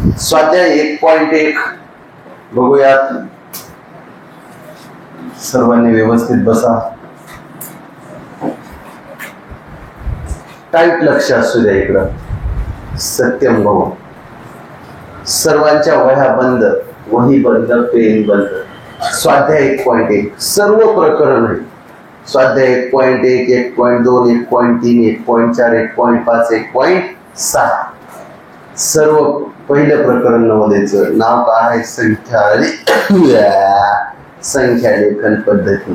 स्वाध्याय 1.1 बघूयात. सर्वांनी व्यवस्थित बसा. टाईट लक्ष असू द्या. इकडं सत्यम भाऊ. सर्वांच्या वह्या बंद, वही बंद, पेन बंद. स्वाध्याय 1.1 सर्व प्रकरण आहे. स्वाध्याय 1.1, 1.2, 1.3, 1.4, 1.5, 1.6 सर्व पहिलं प्रकरण नवोदयचं नाव काय आहे? संख्यालेखन पद्धती.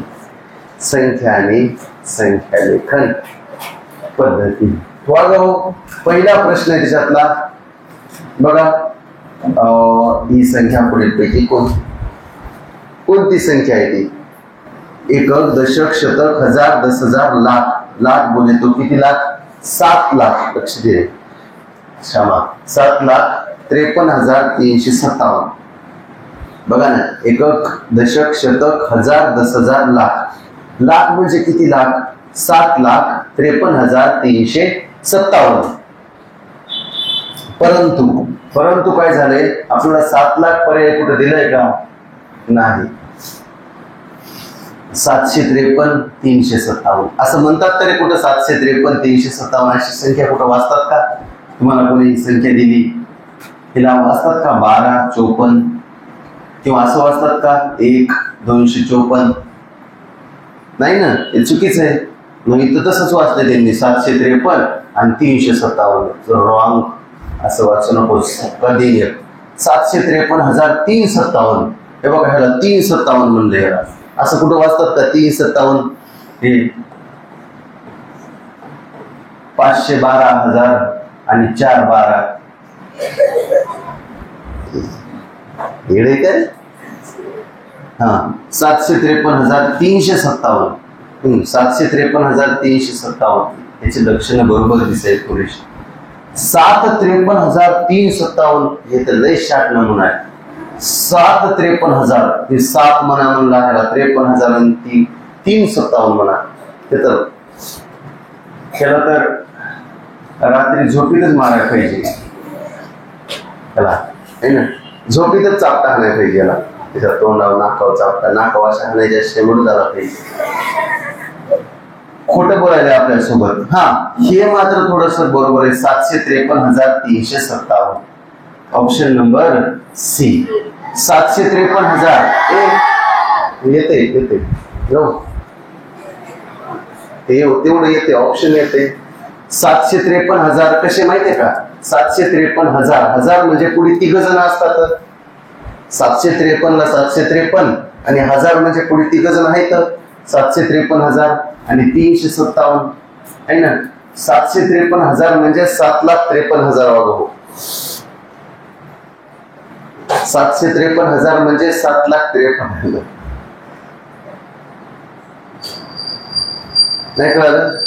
संख्यालेखन पद्धती. पहिला प्रश्न आहे त्याच्यातला बघा. ही संख्या पुढीलपैकी कोणती संख्या आहे ती? एकक, दशक, शतक, हजार, 10,000, लाख. लाख बोले तो किती लाख? 7 लाख. लक्ष दे. क्षमा, 7,53,357. बघा ना. एकक, दशक, शतक, हजार, 10,000, लाख. लाख म्हणजे किती लाख? 7,53,357. परंतु काय झालंय? आपल्याला 7 लाख पर्याय कुठे दिलाय का? नाही. 753,357 असं म्हणतात. तरी कुठं 753,357 अशी संख्या कुठं वाचतात का? तुम्हाला कोणी संख्या दिली तिला वाचतात का? 12, 54 किंवा असं वाचतात का? 1, 254? नाही ना, हे चुकीचं आहे. मग इथं तसंच वाचलं त्यांनी 753 आणि 357. रॉंग. असं वाचू नकोस कधी. 753,357. हे बघा, ह्याला 357 म्हणले. ह्याला असं कुठं वाचतात का? 357 हे 512,000 आणि 412 येडे काय? 753,357. 753,357 याची लक्षणं बरोबर दिसायला पुरेशी. 753,357 हे तर लय शाट नमुना आहे. 753,000 हे 7 म्हणा म्हणला, ह्याला 53,000 आणि 357 म्हणा. त्याला तर रात्री झोपीतच मारायला पाहिजे. त्याला है ना, झोपीतच चापटा हाणायला पाहिजे. याला त्याच्या तोंडावर नाकावर चापटा, नाकावर अशा हाणायच्या शेवट झाला पाहिजे. खोटं बोलायला आपल्यासोबत. हे मात्र थोडस बरोबर आहे. 753,357. Option number C. 753,000 येते तेवढं येते. ऑप्शन येते. 753,000 कसे माहितीये का? 753,000 हजार म्हणजे पुढे 3 जण असतात. 753 ला 753 आणि 1000 म्हणजे पुढे 3 जण आहेत. 753,000 आणि 357 आहे ना. 753,000 म्हणजे 7,53,000 वागव. 753,000 म्हणजे 7,53,000. नाही कळलं?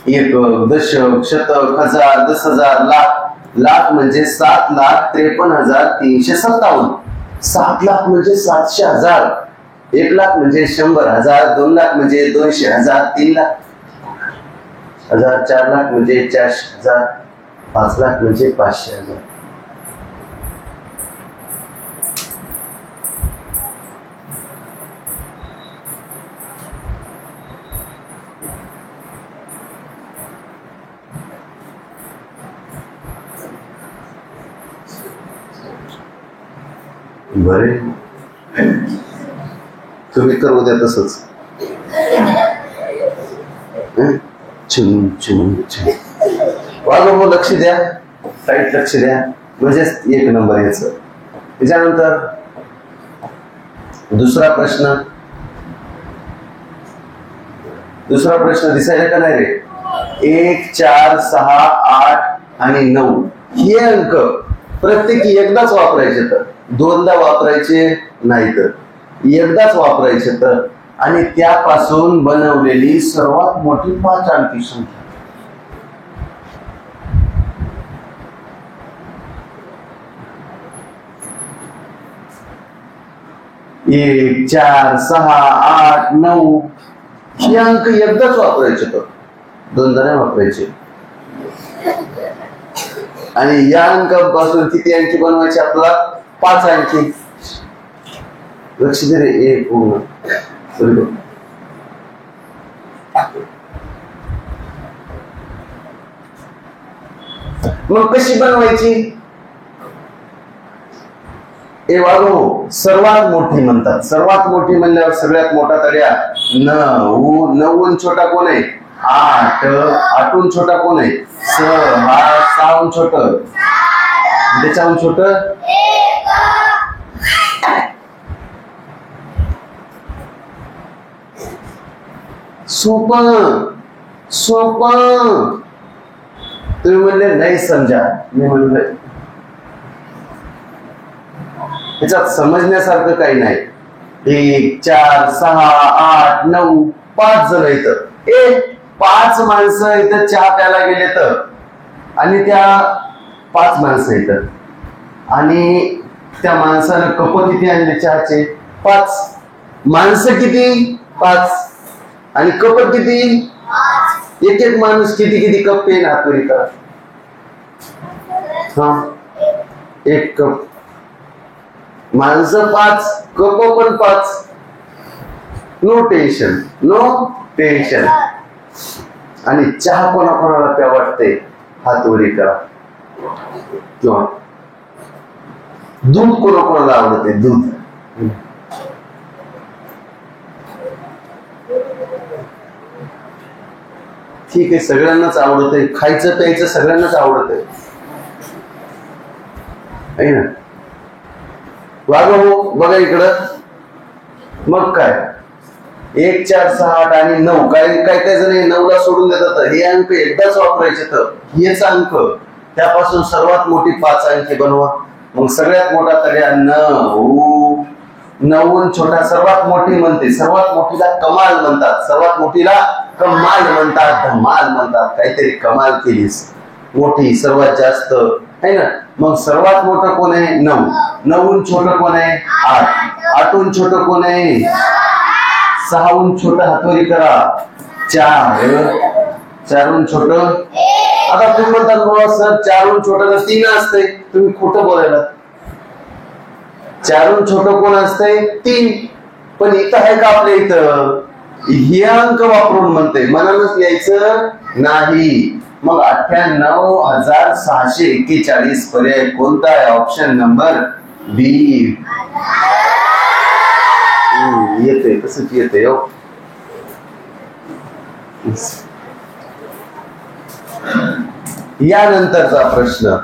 एक, दशक, शतक, हजार, 10,000, लाख. लाख म्हणजे 7,53,357. 7 लाख म्हणजे 700,000. 1 लाख म्हणजे 100,000. 2 लाख म्हणजे 200,000. 3 लाख 4 लाख म्हणजे 400,000. 5 लाख म्हणजे 500,000. बरे तुम्ही करू द्या तसंच. वागव. लक्ष द्या. टाईट लक्ष द्या. म्हणजे 1 नंबर याचं. त्याच्यानंतर दुसरा प्रश्न दिसायला का नाही रे? 1, 4, 6, 8 आणि 9 हे अंक प्रत्येकी एकदाच वापरायचे. तर 2दा वापरायचे नाही, तर एकदाच वापरायचे. तर आणि त्यापासून बनवलेली सर्वात मोठी 5 अंकी संख्या. 1, 4, 6, 8, 9 हे अंक एकदाच वापरायचे. तर 2दा नाही वापरायचे. आणि या अंकापासून किती अंकी बनवायचे आपल्याला? 5 अंकी. लक्ष दे रे. एक पूर्ण. मग कशी बनवायची? हे वागो सर्वात मोठी म्हणतात. सर्वात मोठी म्हणल्यावर सगळ्यात मोठा तड्या 9. 9 छोटा कोण आहे? 8. 8 छोटा कोण आहे? 6. 6 छोट. त्याच्याहून छोट सोपं. सोपं. तुम्ही म्हणले नाही समजा. मी म्हणलं त्याच्यात समजण्यासारखं काही नाही. 1 4 6 8 9 5 जण इथं. 5 माणसं इथं चहा प्यायला गेले तर, आणि त्या 5 माणसं इथं, आणि त्या माणसानं कप किती आणले चहाचे? 5. माणसं किती? 5. आणि कप किती? एक एक माणूस किती किती कप पेन हातोरी करा. हा, 1 कप. माणसं 5, कप पण 5. No tension. No tension. आणि चहा कोणाकोणाला प्या वाटते? हातोरी करा. किंवा दूध कोणाकोणाला आवडते? दूध. ठीक आहे, सगळ्यांनाच आवडतंय. खायचं प्यायचं सगळ्यांनाच आवडतंय आहे ना. वागो बघा इकडं. मग काय 1 4 6 8 आणि 9. काय काय जण 9ला सोडून देतात. हे अंक एकदाच वापरायचे. तर हेच अंक त्यापासून सर्वात मोठी 5 अंकी बनवा. मग सगळ्यात मोठा तड्या 9. 9 छोटा सर्वात मोठी म्हणते. सर्वात मोठीला कमाल म्हणतात. सर्वात मोठीला कमाल म्हणतात. धमाल म्हणतात. काहीतरी कमाल केलीस. मोठी सर्वात जास्त आहे ना. मग सर्वात मोठं कोण आहे? 9. 9 छोटं कोण आहे? 8. 8 छोटं कोण आहे? 6 छोटं हातोरी करा. 4. 4 छोटं. आता तुम्ही म्हणतात बाबा सर 4 छोटं 3 असते. तुम्ही खोटं बोलायला. 4 छोटं कोण असतंय? 3. पण इथं आहे का आपल्या इथं? हे अंक वापरून म्हणते. मनानच लिहायचं नाही. मग 98,641 पर्याय कोणता आहे? ऑप्शन नंबर बी. येते तसंच येते हो. यानंतरचा प्रश्न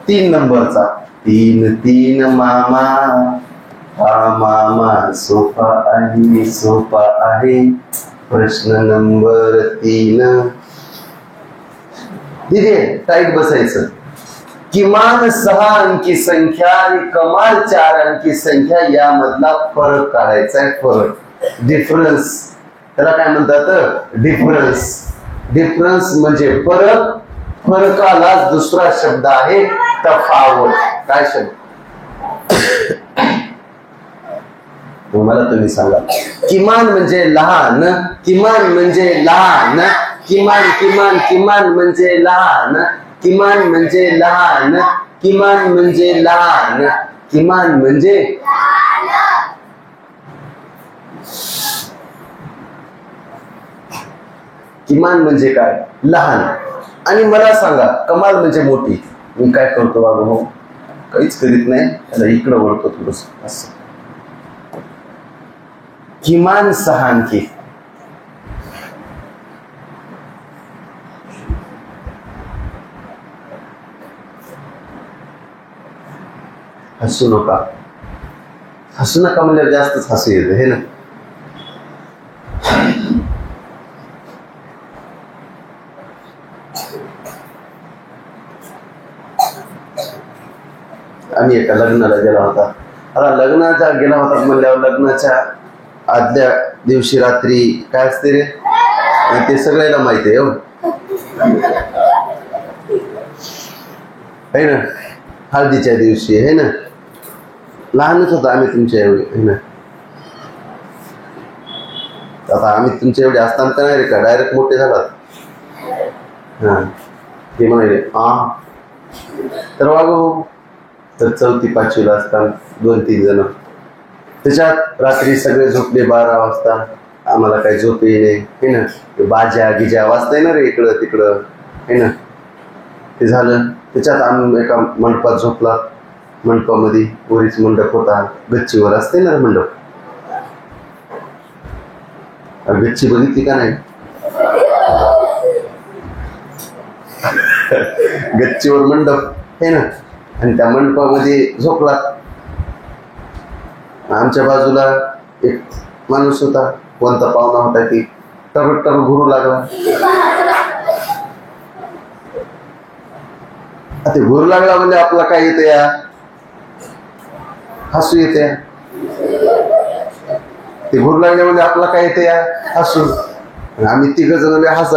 3 नंबरचा. 3 3 मामा. हा मामा सोपा आहे. सोपा आहे. प्रश्न नंबर 3. दिदे टाईट बसायचं. किमान 6 अंकी संख्या आणि कमाल 4 अंकी संख्या यामधला फरक काढायचा आहे. फरक, डिफरन्स. त्याला काय म्हणतात? डिफरन्स. डिफरन्स म्हणजे फरक. फरकालाच दुसरा शब्द आहे तफावत. काय शब्द? मला तुम्ही सांगा. किमान म्हणजे लहान. किमान म्हणजे लहान. किमान किमान किमान म्हणजे लहान. किमान म्हणजे लहान. किमान म्हणजे लहान. किमान म्हणजे किमान म्हणजे काय? लहान. आणि मला सांगा कमाल म्हणजे मोठी. मी काय करतो बाबा? काहीच करीत नाही. त्याला इकडं वळतो थोडस असं. किमान 6 अंकी. हसू नका. हसू नका म्हणजे जास्तच हसू येते हे ना. आम्ही एका लग्नाला गेला होता. आता लग्नाचा गेला होता म्हणल्यावर लग्नाच्या आदल्या दिवशी रात्री काय असते रे ते सगळ्याला माहिती आहे है ना. हळदीच्या दिवशी आहे ना. लहानच होता आम्ही तुमच्या एवढे है ना. आता आम्ही तुमच्या एवढे असताना नाही रे का डायरेक्ट मोठे झालात. हा ते म्हणाले तर वागव. तर 4थी 5वीला असताना 2-3 जण. त्याच्यात रात्री सगळे झोपले 12 वाजता. आम्हाला काही झोप येणे हे ना. बाजा गिजा वाजताय ना रे इकडं तिकडं हे ना. ते झालं. त्याच्यात आम्ही एका मंडपात झोपला. मंडपामध्ये वरीच मंडप होता. गच्चीवर असते ना मंडप. गच्ची बघितली का नाही? गच्चीवर मंडप हे ना. आणि त्या मंडपामध्ये झोपला. आमच्या बाजूला एक माणूस होता. कोणता पाहुणा होता की टरटर घुरू लागला. ते घुरू लागला म्हणजे आपला काय येते या हसू येते. ते घुरू लागले म्हणजे आपला काय येते या हसू. आम्ही 3 जण हसत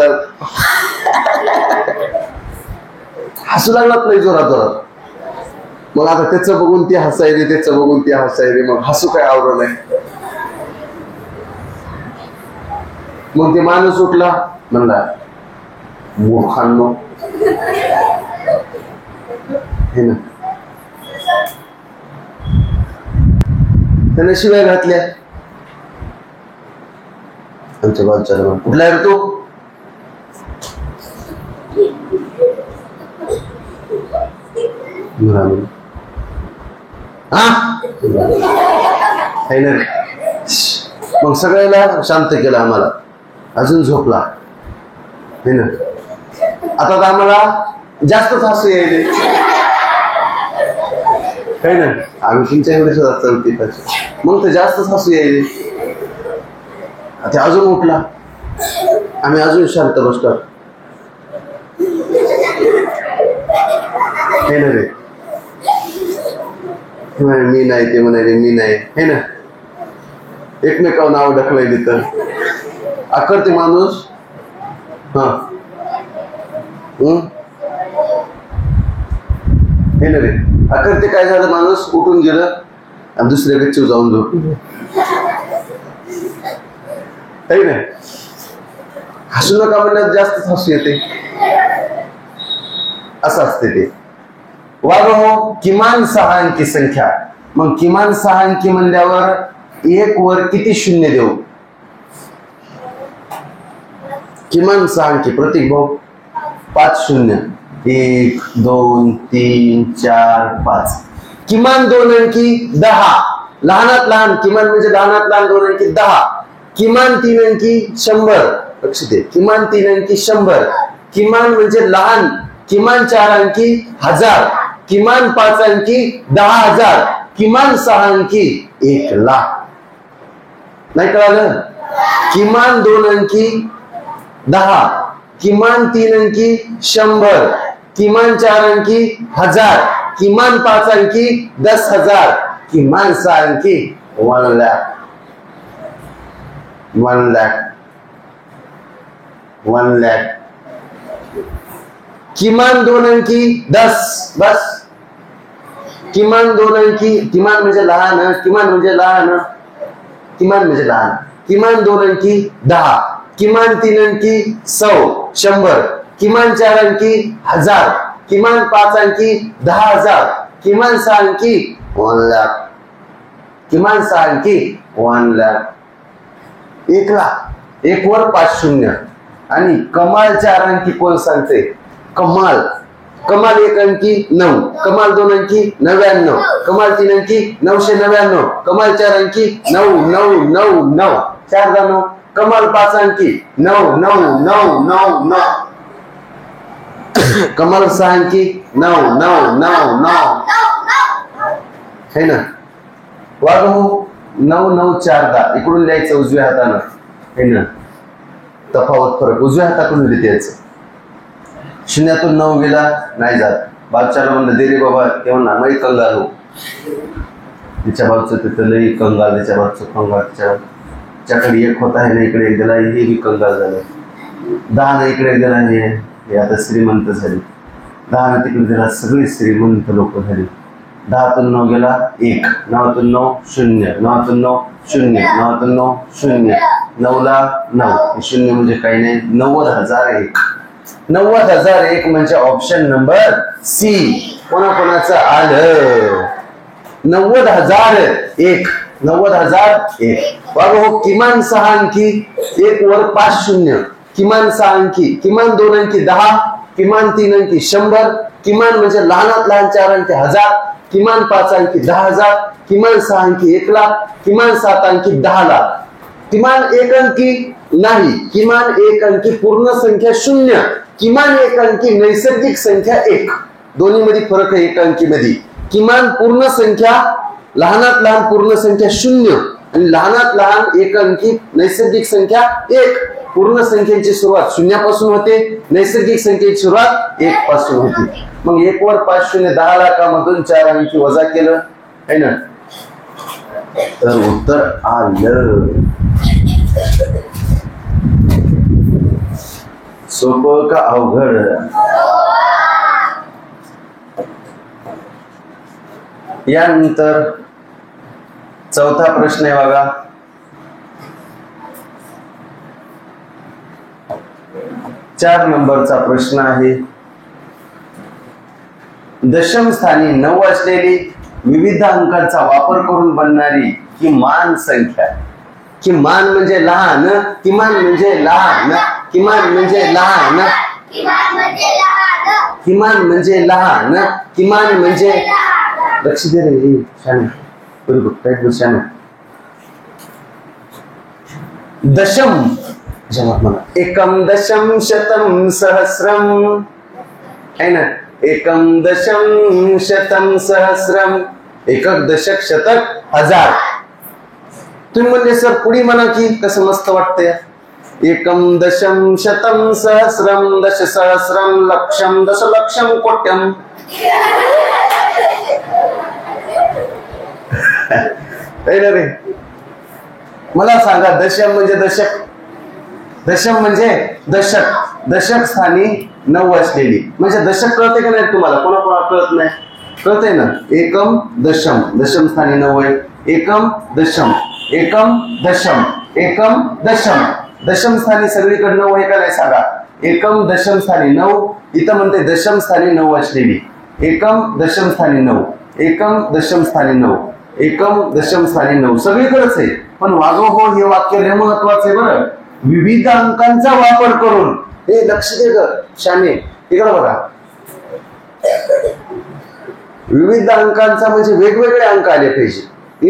हसू लागलात नाही जोरात जोरात. मग आता त्याचं बघून ती हसायली त्याचं बघून ती हसायली. मग हसू काय आवडलं नाही. मग ते माणूस उठला म्हणला मूर्खांनो हे ना. त्याने शिवाय घातल्या. आमच्या बाजूला कुठला आहे रे तू? मग सगळ्याला शांत केलं आम्हाला. अजून झोपला हे ना. आता आम्हाला जास्तच हसू यायले काही ना. आम्ही तुमच्या एवढे सुद्धा 4थी 5वी. मग तर जास्तच हसू यायले. ते अजून उठला. आम्ही अजून शांत बसलो हे ना रे. मी नाही ते म्हणाले मी नाही हे ना. एकमेकावर नाव ढकलायली तर अखर माणूस हा हे ना रे. अखर काय झालं माणूस उठून गेलं आणि दुसऱ्या गच्चीवर जाऊन झोपलं. काही नाही. हसू नका म्हणण्यात जास्तच हसू येते. असं असते ते. वागो किमान 6 अंकी संख्या. मग किमान 6 अंकी म्हणल्यावर 1 वर किती शून्य देऊ? किमान 6 अंकी प्रतीक भाऊ 5 शून्य. 1 2 3 4 5. किमान 2 अंकी 10. लहानात लहान किमान म्हणजे लहानात लहान 2 अंकी 10. किमान 3 अंकी 100. लक्ष दे. किमान 3 अंकी 100. किमान म्हणजे लहान. किमान 4 अंकी 1000. किमान 5 अंकी 10,000. किमान 6 अंकी 1,00,000. नाही कळालं? किमान 2 अंकी 10. किमान 3 अंकी 100. किमान 4 अंकी 1000. किमान 5 अंकी 10,000. किमान 6 अंकी 1,00,000. 1,00,000. किमान 2 अंकी 10. बस. किमान 2 अंकी. किमान म्हणजे लहान. किमान म्हणजे लहान. किमान म्हणजे लहान. किमान 2 अंकी 10. किमान 3 अंकी 100. किमान 4 अंकी 1000. किमान 5 अंकी 10,000. किमान 6 अंकी 1,00,000. किमान 6 अंकी 1,00,000. 1,00,000. 1 वर 5 शून्य. आणि कमाल 4 अंकी कोण सांगते? कमाल. कमाल 1 अंकी 9. कमाल 2 अंकी 99. कमाल 3 अंकी 999. कमाल 4 अंकी 9,999. 4 × 9. कमाल 5 अंकी 9,999. कमाल 6 अंकी 9,999 है ना. वागू 9,9 4दा इकडून लिहायचं उजव्या हातानं है ना. तफावत फरक उजव्या हाताकडून लिहायचं. शून्यातून 9 गेला नाही जात. बादशाला म्हणलं दे रे बाबा. ते म्हणला नाही कंगाल हो. तिच्या बाजूचं तिथं लई कंगाल. त्याच्या बाजूचं कंगाल. त्याच्याकडे 1 होता आहे ना इकडे 1 दिला. हे बी कंगाल झालं. 10 ना इकडे दिला. हे आता श्रीमंत झाली. 10 ना तिकडे दिला. सगळी श्रीमंत लोक झाली. 10तून 9 गेला 1. 9तून 9 0. 9तून 9 0. 9तून 9 0. 9ला 9. 0 म्हणजे काही नाही. 90,001. 90,001 म्हणजे ऑप्शन नंबर सी. कोणाकोणाचं आलं? 90,001. 90,001. बाबा हो, किमान 6 अंकी, 1 वर 5 शून्य, किमान 6 अंकी, किमान 2 अंकी 10, किमान 3 अंकी 100, किमान म्हणजे लहानात लहान 4 अंकी 1000, किमान 5 अंकी 10,000, किमान 6 अंकी 1,00,000, किमान 7 अंकी 10,00,000, किमान 1 अंकी नाही, किमान 1 अंकी पूर्ण संख्या 0, किमान 1 अंकी नैसर्गिक संख्या 1. दोन्ही मध्ये फरक आहे 1 अंकी मध्ये. किमान पूर्ण संख्या, लहानात लहान पूर्ण संख्या 0 आणि लहानात लहान 1 अंकी नैसर्गिक संख्या 1. पूर्ण संख्येची सुरुवात 0 पासून होते, नैसर्गिक संख्येची सुरुवात 1 पासून होती. मग 1 वर 5 शून्य 10 लाखामधून 4 अंकी वजा केलं है ना, तर उत्तर आलं. सोपं का अवघड? यानंतर चौथा प्रश्न आहे बघा. चार नंबरचा प्रश्न आहे. दशम स्थानी 9 असलेली विविध अंकांचा वापर करून बनणारी किमान संख्या. किमान म्हणजे लहान, किमान म्हणजे लहान, किमान म्हणजे लहान, किमान म्हणजे लहान, किमान म्हणजे लहान, किमान म्हणजे, लक्ष दे रे शान, बरोबर शान. दशम एकम दशम शतम सहस्रम है ना, एकम दशम शतम सहस्रम, एकक दशक शतक हजार. तुम्ही म्हणले सर पुढे म्हणा की, कसं मस्त वाटतंय. एकम दशम शतम सहस्रम दश सहस्रम लक्षम दशलक्षम कोट्यम. रे मला सांगा, दशम म्हणजे दशक, दशम म्हणजे दशक, दशक स्थानी 9 असलेली म्हणजे दशक. कळते का नाही तुम्हाला? कोणाकोणा कळत नाही? कळतंय ना. एकम दशम, दशम स्थानी 9 आहे. एकम दशम, एकम दशम, एकम दशम, दशम स्थानी सगळीकडे 9 आहे का नाही सांगा? एकम दशम स्थानी 9, इथं म्हणते दशम स्थानी 9 असलेली. एकम दशम स्थानी 9, एकम दशम स्थानी 9, एकम दशम स्थानी 9 सगळीकडेच आहे. पण वागो हो, हे वाक्य लय महत्वाचं आहे बरं. विविध अंकांचा वापर करून, हे लक्ष दे ग शाने, इकडे बघा. विविध अंकांचा म्हणजे वेगवेगळे अंक आले पाहिजे.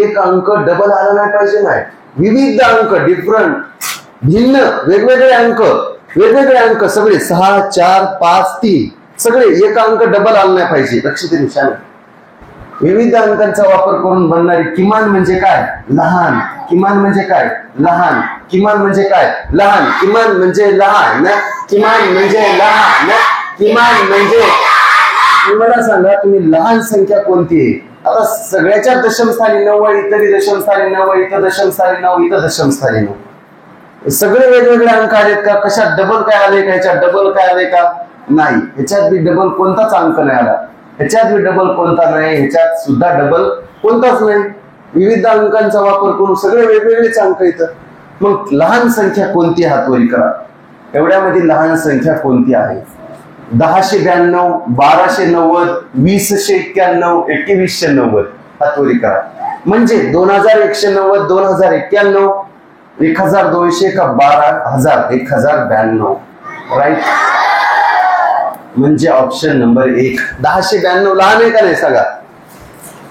एक अंक डबल आला नाही पाहिजे. नाही, विविध अंक, डिफरंट, भिन्न, वेगवेगळे अंक, वेगवेगळे अंक सगळे 6 4 5 3 सगळे. एक अंक डबल आला नाही पाहिजे. लक्ष दे शाने. विविध अंकांचा वापर करून बनणारी किमान म्हणजे काय? लहान. किमान म्हणजे काय? लहान. किमान म्हणजे काय? लहान. किमान म्हणजे लहान, किमान म्हणजे लहान, किमान म्हणजे. मला सांगा तुम्ही लहान संख्या कोणती आहे? आता सगळ्याच्या दशम स्थानी 9 आहे, इतर दशम स्थानी 9 आहे, इथं दशम स्थानी 9, इथं दशम स्थानी 9. सगळे वेगवेगळे अंक आलेत का? कशात डबल काय आले का? ह्याच्यात डबल काय आले का? नाही. ह्याच्यात बी डबल कोणताच अंक नाही आला. ह्याच्यात बी डबल कोणता नाही. ह्याच्यात सुद्धा डबल कोणताच नाही. विविध अंकांचा वापर करून सगळे वेगवेगळेच अंक येतात. मग लहान संख्या कोणती? हातवरी करा. एवढ्यामध्ये लहान संख्या कोणती आहे? 1092, 1290, 2091, 2190. हातवरी करा. म्हणजे 2190, 2091, 1200 का 12000, 1092. राईट. म्हणजे ऑप्शन नंबर 1. 1092 लहान आहे का नाही सांगा?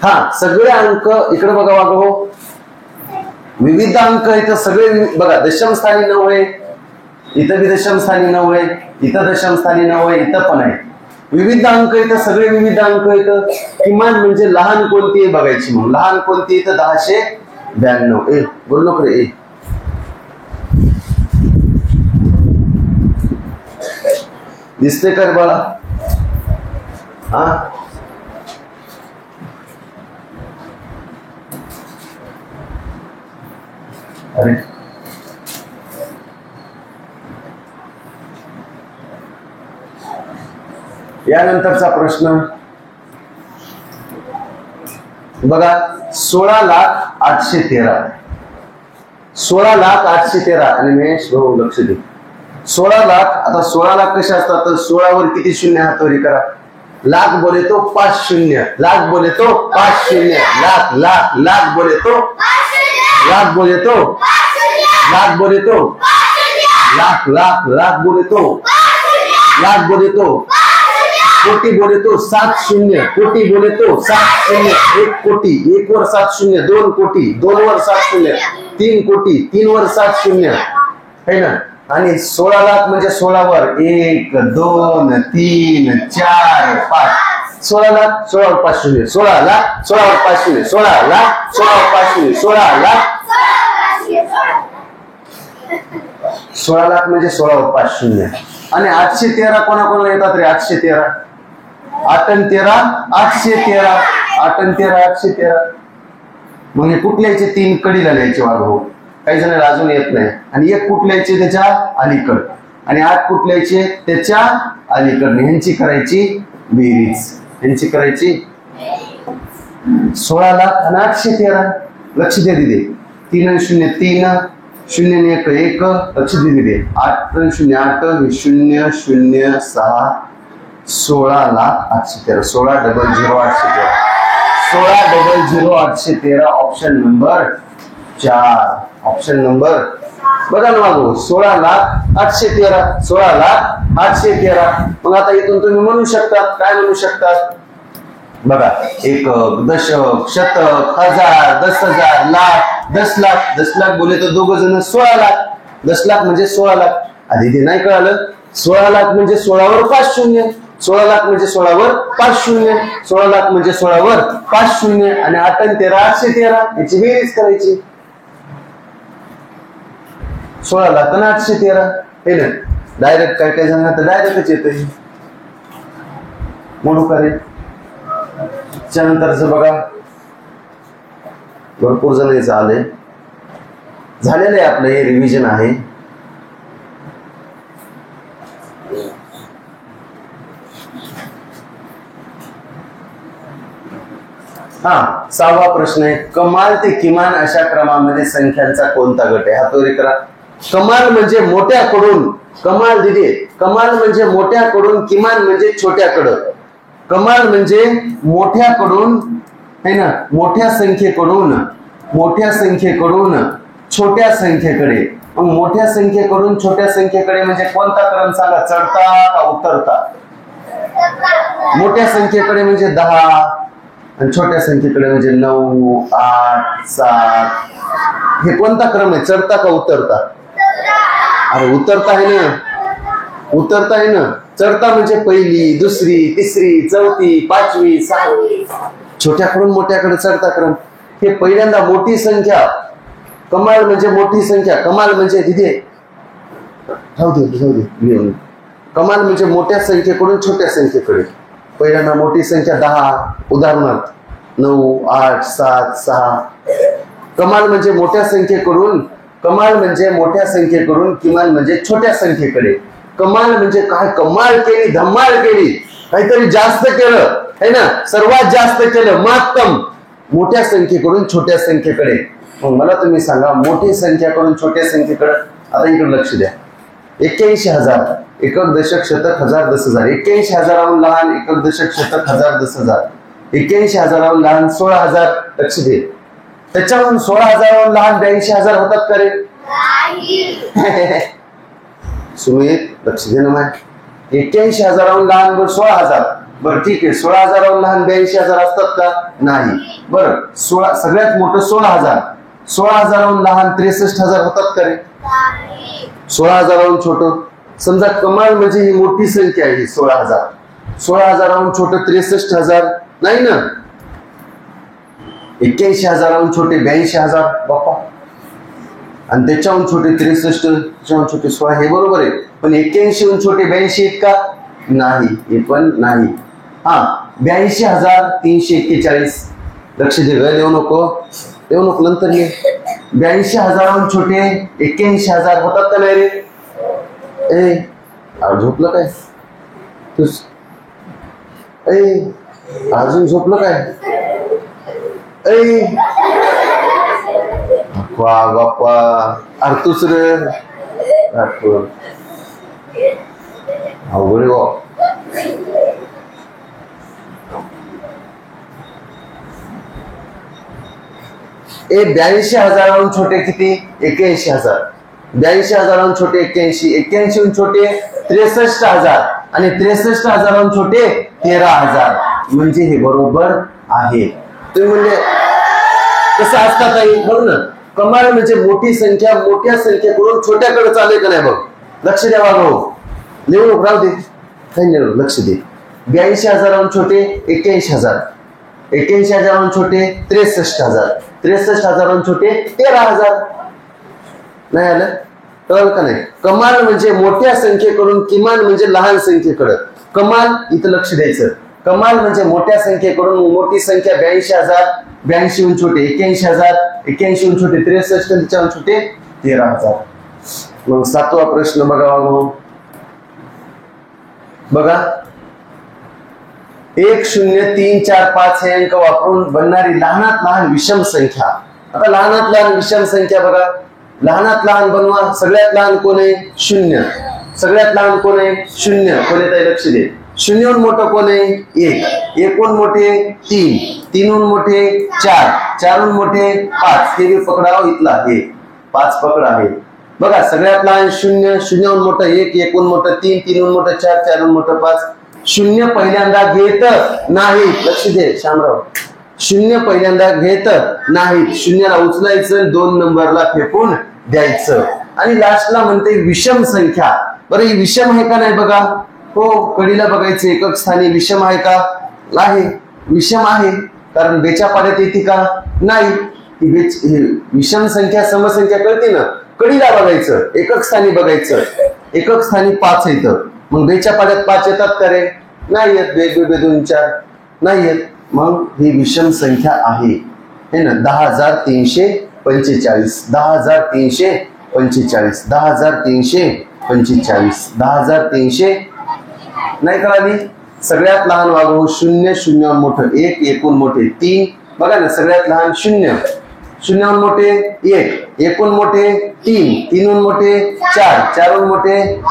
हा, सगळे अंक इकडे बघा. वागा हो, विविध अंक इथं सगळे बघा. दशम स्थानी 9 आहे, इथं बी दशम स्थानी 9 आहे, इथं दशम स्थानी 9 आहे, इथं पण आहे. विविध अंक इथं सगळे विविध अंक इथं. किमान म्हणजे लहान कोणती आहे बघायची. मग लहान कोणती? इथं 1092. बोल नको रे. दिसते कर बाळा? हा, अरे यानंतरचा प्रश्न बघा. 16,813. 16,813. आणि महेश भाऊ लक्ष दे. 16 लाख. आता 16 लाख कसे असतात तर 16 वर किती शून्य हातावरी करा. लाख बोले तो 5 शून्य. लाख बोले तो 5 शून्य. लाख लाख लाख बोले तो लाख बोले तो लाख बोले तो लाख लाख लाख बोले तो लाख बोले तो कोटी बोले तो 7 शून्य. कोटी बोले तो 7 शून्य. 1 कोटी. 1 वर 7 शून्य. 2 कोटी. 2 वर 7 शून्य. 3 कोटी. 3 वर 7 शून्य है ना. आणि 16 लाख म्हणजे 16 वर 1 2 3 4 5. 16 लाख 16 वर 5 शून्य. 16 लाख 16 वर 5 शून्य. 16 लाख 16 वर 5 शून्य. 16 लाख 16 लाख म्हणजे 16 वर 5 शून्य. आणि 813 कोणाकोणाला येतात रे. 813 8 आणि 13 813. 8 आणि 13 813. मग हे कुठल्याचे 3 कडीला लिहायचे वाढवू. काही जणांना अजून येत नाही. आणि 1 कुठल्याचे त्याच्या अलीकड आणि 8 कुठल्याचे त्याच्या अलीकड. ह्यांची करायची बेरीज. ह्यांची करायची 16 लाख आणि 813. लक्ष दे दिले. 3 आणि 0 3 0 आणि 1 1. लक्ष दे दिले. 8 आणि 0 8 0 0 6. 16 lakh 813. 16 double 0 813. 16 double 0 813. Option number 4. Option number बघा ना बाबू. 16 लाख 813. 16 लाख 813. मग आता इथून तुम्ही म्हणू शकतात. काय म्हणू शकतात बघा. एकक दशक शतक हजार 10,000 लाख 10 लाख. 10 लाख बोले तर दोघ जण 16 लाख. 10 लाख म्हणजे 16 लाख. आधी ते नाही कळालं. 16 लाख म्हणजे 16 वर 5 शून्य. 16 लाख म्हणजे 16 वर 5 शून्य. 16 लाख म्हणजे 16 वर 5 शून्य. आणि 8 आणि 13 813. याची बेरीज करायची. 16 लाख आणि 813 हे ना. डायरेक्ट काय काय जण तर डायरेक्टच येते. म्हणू करेल. त्यानंतरच बघा भरपूर जण याचं आले. झालेलं आहे आपलं हे रिव्हिजन आहे. हा 6वा प्रश्न आहे. कमाल ते किमान अशा क्रमामध्ये संख्यांचा कोणता गट आहे. हातोरी करा. कमाल म्हणजे मोठ्याकडून. कमाल दिली. कमाल म्हणजे मोठ्याकडून. किमान म्हणजे छोट्याकडं. कमाल म्हणजे मोठ्याकडून है ना. मोठ्या संख्येकडून. मोठ्या संख्येकडून छोट्या संख्येकडे. मग मोठ्या संख्येकडून छोट्या संख्येकडे म्हणजे कोणता क्रम सांगा. चढता का उतरता. मोठ्या संख्येकडे म्हणजे 10 आणि छोट्या संख्येकडे म्हणजे 9 8 7. हे कोणता क्रम आहे. चढता का उतरता. अरे उतरता आहे ना. उतरता आहे ना. चढता म्हणजे पहिली दुसरी तिसरी चौथी 5वी 6वी. छोट्याकडून मोठ्याकडे चढता क्रम. हे पहिल्यांदा मोठी संख्या. कमाल म्हणजे मोठी संख्या. कमाल म्हणजे तिथे जाऊ दे. कमाल म्हणजे मोठ्या संख्येकडून छोट्या संख्येकडे. पहिल्यांदा मोठी संख्या 10. उदाहरणार्थ 9 8 7 6. कमाल म्हणजे मोठ्या संख्येकडून. कमाल म्हणजे मोठ्या संख्येकडून. किमान म्हणजे छोट्या संख्येकडे. कमाल म्हणजे काय. कमाल केली धमाल केली. काहीतरी जास्त केलं है ना. सर्वात जास्त केलं. महत्तम. मोठ्या संख्येकडून छोट्या संख्येकडे. मग मला तुम्ही सांगा मोठी संख्याकडून छोट्या संख्येकडे. आता इकडे लक्ष द्या. 81,000 एकक दशक शतक हजार 10,000. 81,000 लहान एकक दशक शतक हजार 10,000. 81,000 लहान 16,000. लक्ष दे. त्याच्याहून 16,000 लहान 82,000 होतात का रे. सुमित लक्ष दे ना. मग 81,000 लहान बर 16,000. बरं ठीक आहे. 16,000 लहान 82,000 असतात का. नाही. बरं 16 सगळ्यात मोठं 16,000. 16,000 लहान 63,000 होतात का रे. 16,000 छोट. समजा कमाल म्हणजे ही मोठी संख्या आहे. 16,000. 16,000 छोट 63,000 नाही ना. 81,000 छोटे 82,000 बाप्पा. आणि त्याच्याहून छोटे 63. त्याच्याहून छोटे 16. हे बरोबर आहे. पण 81 छोटे 82 आहेत का. नाही. हे पण नाही. हा 82,341. लक्ष दे. येऊ नको नंतर ये. 82,000 छोटे 81,000 होतात का नाही रे. ए झोपलं काय तू. अजून झोपलं काय. गप्पा अरे दुसरं अवघड हो. ए 82,000 छोटे किती? 81,000. 82,000 छोटे 81, 81 छोटे 63,000 आणि 63,000 छोटे 13,000. म्हणजे हे बरोबर आहे. तुम्ही म्हणजे कसं असतात म्हणून ना, कमाल म्हणजे मोठी संख्या मोठ्या संख्येकडून छोट्याकडे चालू का नाही बघ. लक्ष द्या बाबा, लिहून राहू दे, काही नाही, लक्ष दे. 82,000 छोटे 81,000, 81,000 छोटे 63,000, 63,000 छोटे 13,000. नाही आलं? कळलं का नाही? कमाल म्हणजे मोठ्या संख्येकडून किमान म्हणजे लहान संख्येकडे. कमाल इथं लक्ष द्यायचं. कमाल म्हणजे मोठ्या संख्येकडून मोठी संख्या 82,000, 82 छोटे 81,000, 81 छोटे 63, 54 छोटे 13,000. मग 7वा प्रश्न बघा बघा. 1, 0, 3, 4, 5 हे अंक वापरून बनणारी लहानात लहान विषम संख्या. आता लहानात लहान विषम संख्या बघा. लहानात लहान बनवा. सगळ्यात लहान कोण आहे? 0. सगळ्यात लहान कोण आहे? 0. कोण आहे? लक्ष दे. 0 मोठं कोण आहे? 1. 1 मोठे 3, 3 मोठे 4, 4 मोठे 5. हे पकडाव इथला, हे 5 पकडा आहे. बघा सगळ्यात लहान 0, 0 मोठं 1, 1 मोठं 3, 3 मोठं 4, 4 मोठं 5. 0 पहिल्यांदा घेत नाही. लक्ष दे शामराव. 0 पहिल्यांदा घेत नाही. 0ला उचलायचं, 2 नंबरला फेकून द्यायचं. आणि लास्टला म्हणते विषम संख्या. बरं ही विषम आहे का नाही बघा. हो, कडीला बघायचं एकक स्थानी विषम आहे का? नाही, विषम आहे. कारण बेच्या पाड्यात येते का? नाही. विषम संख्या समसंख्या कळते ना. कडीला बघायचं, एकक स्थानी बघायचं. एकक स्थानी 5 येतं. मग बेच्या पाड्यात 5 येतात का रे? नाही येत. 2, 2, 4 नाही येत. मग ही विषम संख्या आहे हे ना. 10,345, 10,345, 10,345, 10,300 नाही कळाली. सगळ्यात लहान वागवू. 0, 0 मोठं 1, 1 मोठे 3. बघा ना, सगळ्यात लहान 0, 0 मोठे 1, 1 मोठे 3, 3 मोठे 4, 4 मोठे.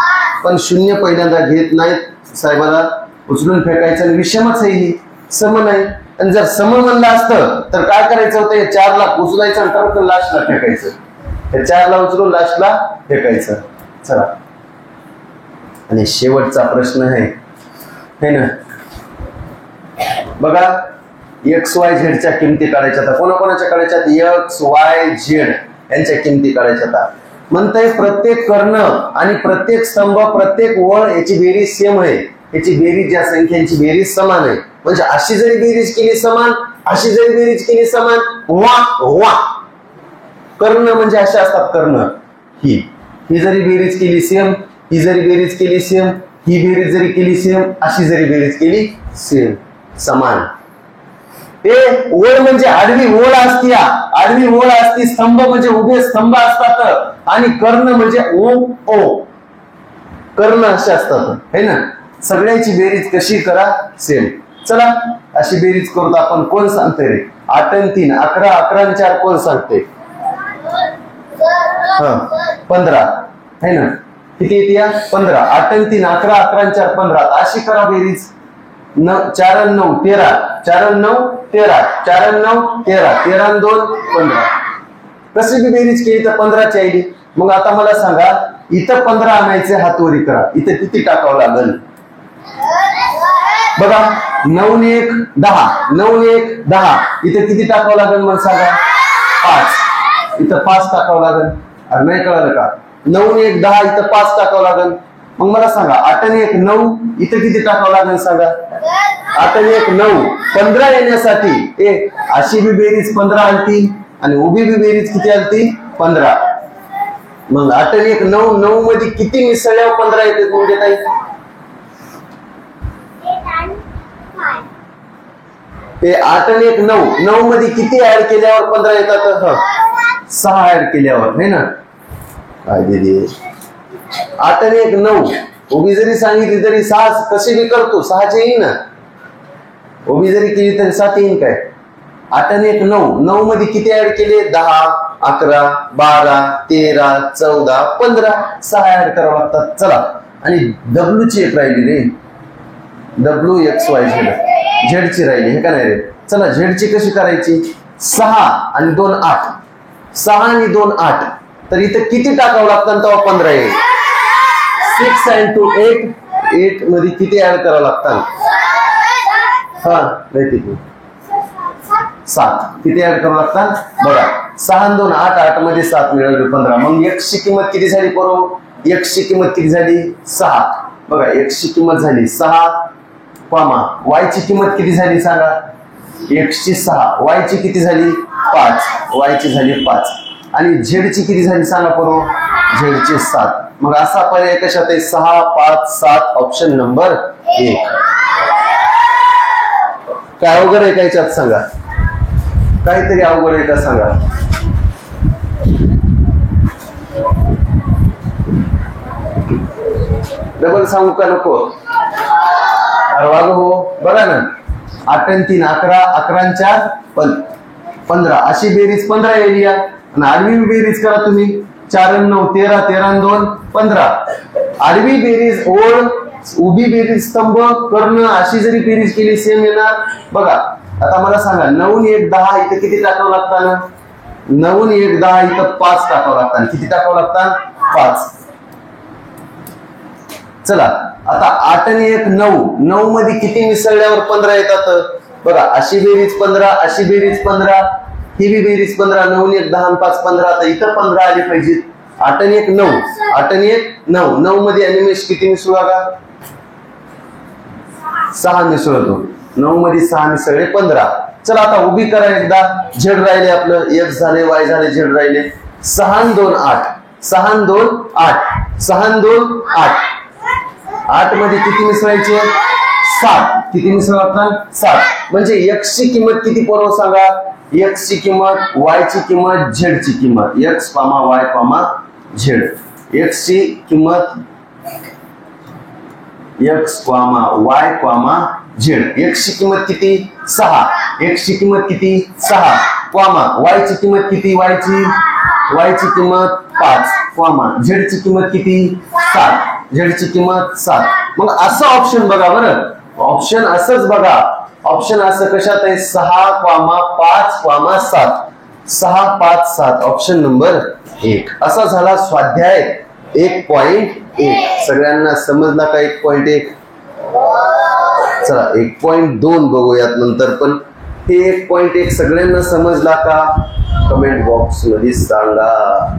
पण 0 पहिल्यांदा घेत नाहीत. साहेबाला उचलून फेकायचं. आणि विषमच आहे ही, सम नाही. आणि जर सम म्हणलं असतं तर काय करायचं होतं? 4ला उचलायचं आणि परत लास्टला फेकायचं. 4ला उचलून लास्टला फेकायचं. चला, आणि शेवटचा प्रश्न आहे ना बघा. XYZ च्या किमती काढायच्या आता. कोणाकोणाच्या काढायच्या? XYZ यांच्या किमती काढायच्या आता. म्हणताय प्रत्येक कर्ण आणि प्रत्येक स्तंभ, प्रत्येक वळ याची बेरीज सेम आहे. याची बेरीज, या संख्यांची बेरीज समान आहे. म्हणजे अशी जरी बेरीज केली समान, अशी जरी बेरीज केली समान. वा कर्ण म्हणजे असे असतात कर्ण. ही जरी बेरीज केली सेम, ही जरी बेरीज केली सेम, ही बेरीज जरी केली सेम, अशी जरी बेरीज केली सेम, समान. ते ओळ म्हणजे आडवी ओळ असती. आडवी ओळ असती. स्तंभ म्हणजे उभे स्तंभ असतात. आणि कर्ण म्हणजे ओ कर्ण असे असतात है ना. सगळ्याची बेरीज कशी करा? सेम. चला अशी बेरीज करू आपण. कोण सांगते रे? 8 आणि 3 11, 11 आणि 4 कोण सांगते? 15 है ना. किती येते? 15. 8 आणि 3 11, 11 आणि 4 15. अशी करा बेरीज. 4 आणि 9 13, 4 आणि 9 13, 4 आणि 9 13, 13 आणि 2 15. कशी बी बेरीज केली तर 15 ची आली. मग आता मला सांगा, इथं 15 आणायचे, हातवरी करा. इथं किती टाकावं लागेल बघा. 9 आणि 1 10, 9 आणि 1 10. इथं किती टाकावं लागेल मला सांगा? 5. इथं 5 टाकावं लागेल. अरे नाही कळालं का? 9 आणि 1 10, इथं 5 टाकावं लागेल. मग मला सांगा 8 आणि 1 9, इथं किती टाकावं लागेल सांगा? 8 आणि 1 9. 15 येण्यासाठी अशी बी बेरीज 15 आलती आणि उभी बी बेरीज किती आलती? 15. मग 8 आणि 1 9, 9 मध्ये किती मिसळल्यावर 15 येते? म्हणजे काय? 8 आणि 1 9, 9 मध्ये किती ऍड केल्यावर 15 येतात? 6 ऍड केल्यावर है ना. काय दिली? 8 आणि 1 9. उभी जरी सांगितली तरी 6 कशी बी करतो, 6 येईल ना. उभी जरी केली तरी 7 येईल काय? 8 आणि 1 9, 9 मध्ये किती ऍड केले? 10, 11, 12, 13, 14, 15. 6 ऍड करावं लागतात. चला आणि डब्ल्यू ची एक राहिली रे, WXYZ झेड ची राहिली, हे का नाही रे? चला झेड ची कशी करायची? 6 आणि 2 8, 6 आणि 2 8, तर इथं किती टाकावं लागतं तेव्हा 15 येईल? 6 and 2 8, 8 मध्ये किती ऍड करावं लागतं? हा नाही 7, किती ऍड करावं लागतं बघा? 6 आणि 2 8, 8 मध्ये 7 मिळाले 15. मग x ची किंमत किती झाली पोरो? x ची किंमत किती झाली? 6. बघा x ची किंमत झाली 6, y ची किंमत किती झाली सांगा? x ची 6, y ची किती झाली? 5, y ची झाली 5, आणि z ची किती झाली सांगा पोरो? z ची 7. मग असा पर्याय कशात आहे? 6 5 7, ऑप्शन नंबर 1. काय अवघड आहे का याच्यात सांगा? काहीतरी अवघड आहे का सांगा? डबल सांगू का नको? अरे वागो हो, बघा ना, 8 आणि 3 11, 11 आणि 4 15, अशी बेरीज 15 येईल या. आणि आडवी बेरीज करा तुम्ही, 4 आणि 9 13, 13 आणि 2 15. आडवी बेरीज ओळ, उभी बेरीज स्तंभ, कर्ण, अशी जरी बेरीज केली सेम येणार. बघा आता मला सांगा, 9 आणि 1 10, इथं किती टाकावं लागतं? 9 आणि 1 10, इथं 5 टाकावं लागतं. किती टाकावं लागतं? 5. चला आता 8 आणि 1 9, 9 मध्ये किती मिसळल्यावर 15 येतात? बघा अशी बेरीज 15, अशी बेरीज 15, ही बी बेरीज 15, 9 आणि 1 10 आणि 5 15, आता इथं 15 आले पाहिजेत. 8 आणि 1 9, 8 आणि 1 9, 9 मध्ये अनिमेश किती मिसळू का? 6 मिसळतो. 9 मध्ये 6 मिसळले 15. चला आता उभी करा एकदा. झेड राहिले आपलं, x झाले, y झाले, झेड राहिले. 6 आणि 2 8, 6 आणि 2 8, 6 आणि 2 8, 8 मध्ये किती मिसळायचे? 7. किती मिसळतात? 7. म्हणजे x ची किंमत किती पोरं सांगा? x ची किंमत, y ची किंमत, z ची किंमत, x, y, z. x ची किंमत x, y, z. x ची किंमत किती? 6. x ची किंमत किती? 6. y ची किंमत किती? y ची किंमत 5, z ची किंमत किती? 7. z ची किंमत 7. मग असं ऑप्शन बघा बरं, ऑप्शन असंच बघा. ऑप्शन असं कशात आहे? 6, 5, 7. 6 5 7, ऑप्शन नंबर 1. असा झाला स्वाध्याय 1.1. सगळ्यांना समजला का 1.1? चला 1.2 बघूयात नंतर. पण हे 1.1 सगळ्यांना समजला का? कमेंट बॉक्स मध्ये सांगा.